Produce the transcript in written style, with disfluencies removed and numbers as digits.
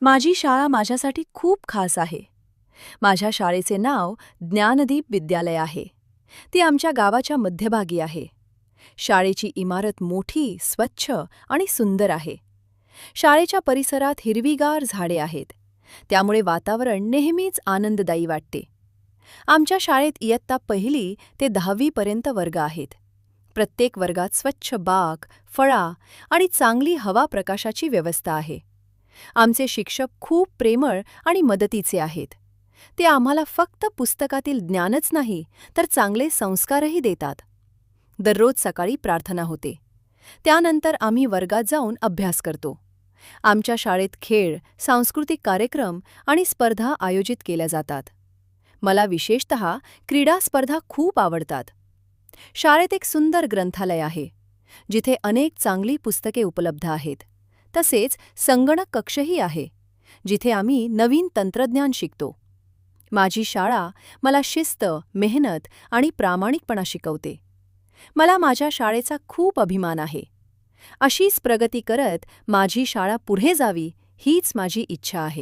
माझी शाळा माझ्यासाठी खूप खास आहे. माझ्या शाळेचे नाव ज्ञानदीप विद्यालय आहे. ती आमच्या गावाच्या मध्यभागी आहे. शाळेची इमारत मोठी, स्वच्छ आणि सुंदर आहे. शाळेच्या परिसरात हिरवीगार झाडे आहेत. त्यामुळे वातावरण नेहमीच आनंददायी वाटते. आमच्या शाळेत इयत्ता 1ली ते 10वी पर्यंत वर्ग आहेत. प्रत्येक वर्गात स्वच्छ बाग, फळा आणि चांगली हवा प्रकाशाची व्यवस्था आहे. आमचे शिक्षक खूप प्रेमळ आणि मदतीचे आहेत. ते आम्हाला फक्त पुस्तकातील ज्ञानच नाही, तर चांगले संस्कारही देतात. दररोज सकाळी प्रार्थना होते. त्यानंतर आम्ही वर्गात जाऊन अभ्यास करतो. आमच्या शाळेत खेळ, सांस्कृतिक कार्यक्रम आणि स्पर्धा आयोजित केल्या जातात. मला विशेषतः क्रीडा स्पर्धा खूप आवडतात. शाळेत एक सुंदर ग्रंथालय आहे, जिथे अनेक चांगली पुस्तके उपलब्ध आहेत. तसेच संगणक कक्षही आहे, जिथे आम्ही नवीन तंत्रज्ञान शिकतो. माझी शाळा मला शिस्त, मेहनत आणि प्रामाणिकपणा शिकवते. मला माझ्या शाळेचा खूप अभिमान आहे. अशीच प्रगती करत माझी शाळा पुढे जावी हीच माझी इच्छा आहे.